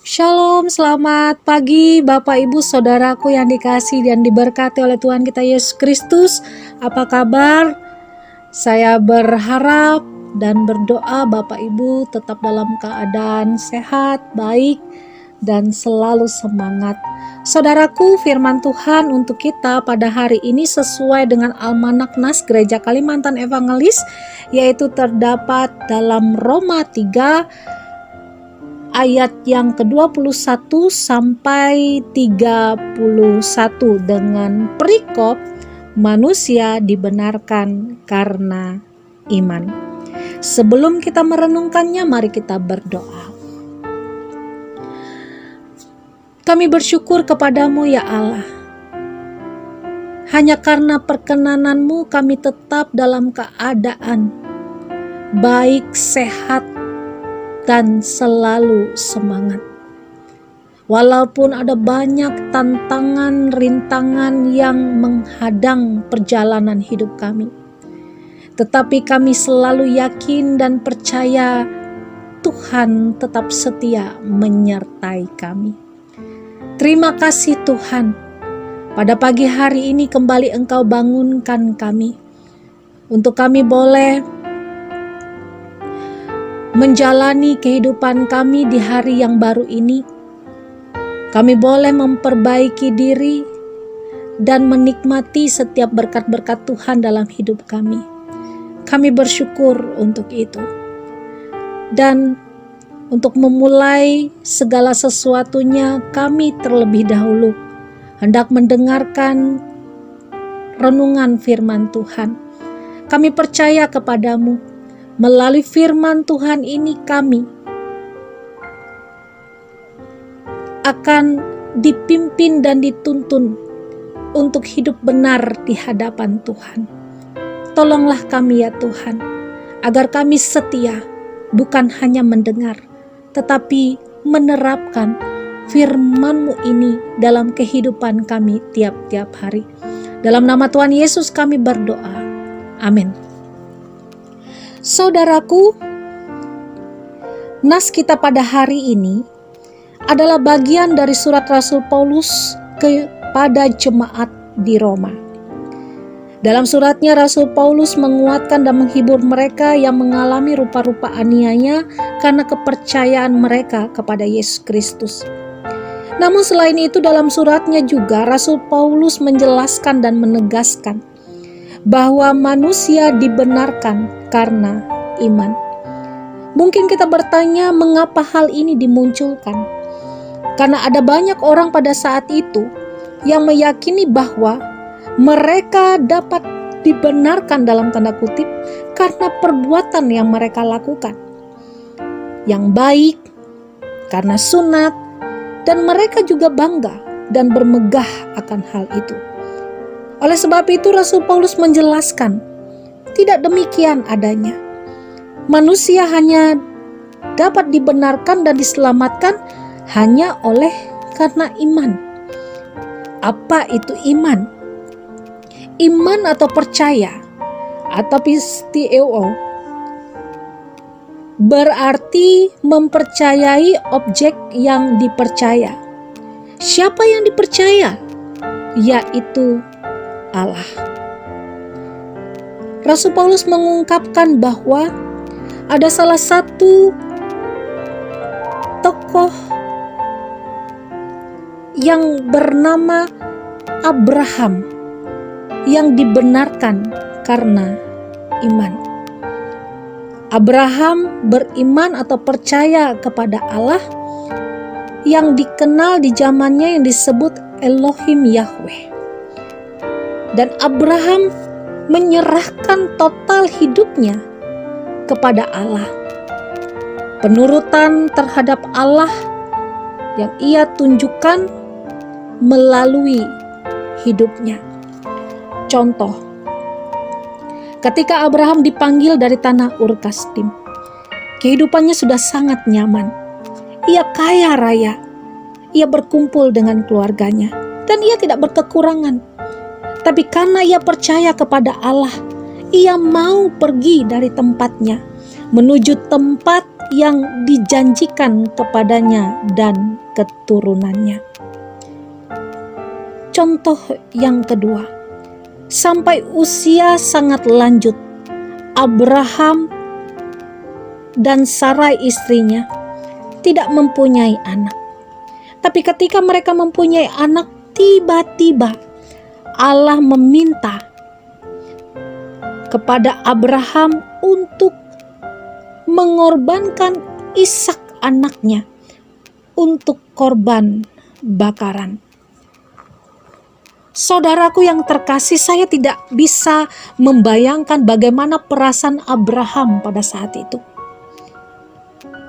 Shalom, selamat pagi Bapak Ibu Saudaraku yang dikasihi dan diberkati oleh Tuhan kita Yesus Kristus. Apa kabar? Saya berharap dan berdoa Bapak Ibu tetap dalam keadaan sehat, baik, dan selalu semangat. Saudaraku, firman Tuhan untuk kita pada hari ini sesuai dengan Almanak Nas Gereja Kalimantan Evangelis, yaitu terdapat dalam Roma 3 ayat yang ke-21 sampai 31 dengan perikop manusia dibenarkan karena iman. Sebelum kita merenungkannya, mari kita berdoa. Kami bersyukur kepadamu ya Allah. Hanya karena perkenanan-Mu kami tetap dalam keadaan baik, sehat, dan selalu semangat. Walaupun ada banyak tantangan, rintangan yang menghadang perjalanan hidup kami, tetapi kami selalu yakin dan percaya Tuhan tetap setia menyertai kami. Terima kasih Tuhan, pada pagi hari ini kembali Engkau bangunkan kami, untuk kami boleh menjalani kehidupan kami di hari yang baru ini. Kami boleh memperbaiki diri dan menikmati setiap berkat-berkat Tuhan dalam hidup kami. Kami bersyukur untuk itu. Dan untuk memulai segala sesuatunya, kami terlebih dahulu hendak mendengarkan renungan firman Tuhan. Kami percaya kepadamu. Melalui firman Tuhan ini kami akan dipimpin dan dituntun untuk hidup benar di hadapan Tuhan. Tolonglah kami ya Tuhan, agar kami setia bukan hanya mendengar, tetapi menerapkan firman-Mu ini dalam kehidupan kami tiap-tiap hari. Dalam nama Tuhan Yesus kami berdoa. Amin. Saudaraku, nas kita pada hari ini adalah bagian dari surat Rasul Paulus kepada jemaat di Roma. Dalam suratnya, Rasul Paulus menguatkan dan menghibur mereka yang mengalami rupa-rupa aniaya karena kepercayaan mereka kepada Yesus Kristus. Namun selain itu, dalam suratnya juga Rasul Paulus menjelaskan dan menegaskan bahwa manusia dibenarkan karena iman. Mungkin kita bertanya, mengapa hal ini dimunculkan? Karena ada banyak orang pada saat itu yang meyakini bahwa mereka dapat dibenarkan dalam tanda kutip karena perbuatan yang mereka lakukan yang baik, karena sunat, dan mereka juga bangga dan bermegah akan hal itu. Oleh sebab itu Rasul Paulus menjelaskan, tidak demikian adanya. Manusia hanya dapat dibenarkan dan diselamatkan hanya oleh karena iman. Apa itu iman? Iman atau percaya atau pisteuo berarti mempercayai objek yang dipercaya. Siapa yang dipercaya? Yaitu Allah. Rasul Paulus mengungkapkan bahwa ada salah satu tokoh yang bernama Abraham yang dibenarkan karena iman. Abraham beriman atau percaya kepada Allah yang dikenal di zamannya yang disebut Elohim Yahweh. Dan Abraham menyerahkan total hidupnya kepada Allah. Penurutan terhadap Allah yang ia tunjukkan melalui hidupnya. Contoh, ketika Abraham dipanggil dari tanah Ur Kasdim, kehidupannya sudah sangat nyaman. Ia kaya raya, ia berkumpul dengan keluarganya, dan ia tidak berkekurangan. Tapi karena ia percaya kepada Allah, ia mau pergi dari tempatnya menuju tempat yang dijanjikan kepadanya dan keturunannya. Contoh yang kedua, sampai usia sangat lanjut, Abraham dan Sarai istrinya tidak mempunyai anak. Tapi ketika mereka mempunyai anak, tiba-tiba Allah meminta kepada Abraham untuk mengorbankan Ishak anaknya untuk korban bakaran. Saudaraku yang terkasih, saya tidak bisa membayangkan bagaimana perasaan Abraham pada saat itu.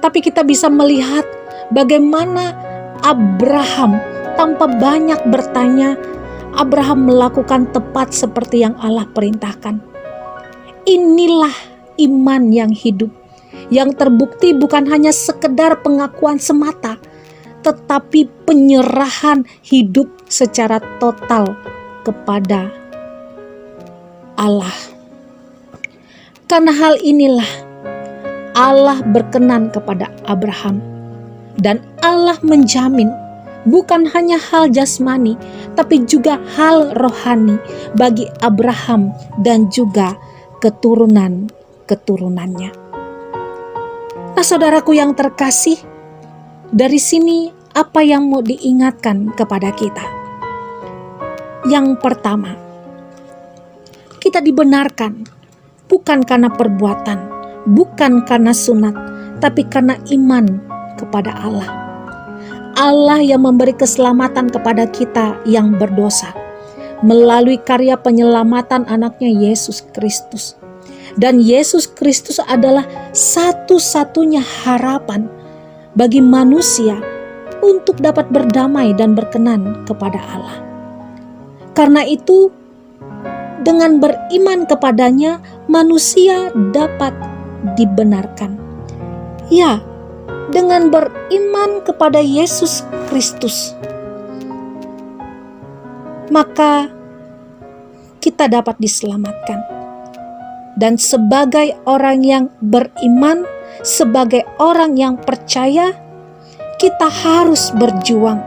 Tapi kita bisa melihat bagaimana Abraham tanpa banyak bertanya, Abraham melakukan tepat seperti yang Allah perintahkan. Inilah iman yang hidup, yang terbukti bukan hanya sekedar pengakuan semata, tetapi penyerahan hidup secara total kepada Allah. Karena hal inilah Allah berkenan kepada Abraham, dan Allah menjamin bukan hanya hal jasmani, tapi juga hal rohani bagi Abraham dan juga keturunan-keturunannya. Nah, saudaraku yang terkasih, dari sini apa yang mau diingatkan kepada kita? Yang pertama, kita dibenarkan bukan karena perbuatan, bukan karena sunat, tapi karena iman kepada Allah. Allah yang memberi keselamatan kepada kita yang berdosa melalui karya penyelamatan anaknya Yesus Kristus. Dan Yesus Kristus adalah satu-satunya harapan bagi manusia untuk dapat berdamai dan berkenan kepada Allah. Karena itu, dengan beriman kepadanya, manusia dapat dibenarkan. Ya, dengan beriman kepada Yesus Kristus, maka kita dapat diselamatkan. Dan sebagai orang yang beriman, sebagai orang yang percaya, kita harus berjuang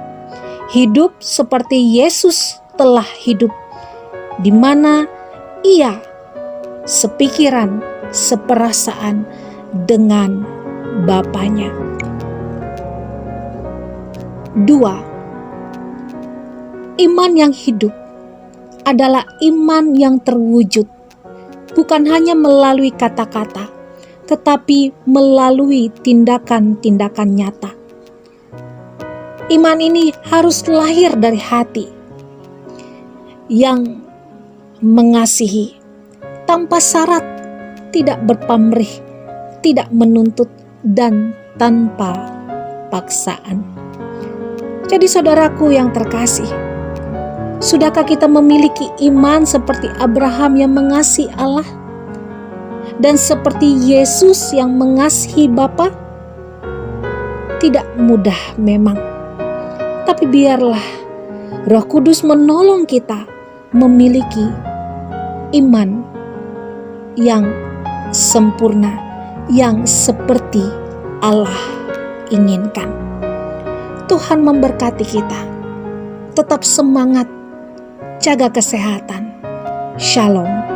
hidup seperti Yesus telah hidup, di mana Ia sepikiran, seperasaan dengan Bapanya. 2. Iman yang hidup adalah iman yang terwujud, bukan hanya melalui kata-kata, tetapi melalui tindakan-tindakan nyata. Iman ini harus lahir dari hati yang mengasihi, tanpa syarat, tidak berpamrih, tidak menuntut, dan tanpa paksaan. Jadi saudaraku yang terkasih, sudahkah kita memiliki iman seperti Abraham yang mengasihi Allah dan seperti Yesus yang mengasihi Bapa? Tidak mudah memang, tapi biarlah Roh Kudus menolong kita memiliki iman yang sempurna, yang seperti Allah inginkan. Tuhan memberkati kita. Tetap semangat, jaga kesehatan. Shalom.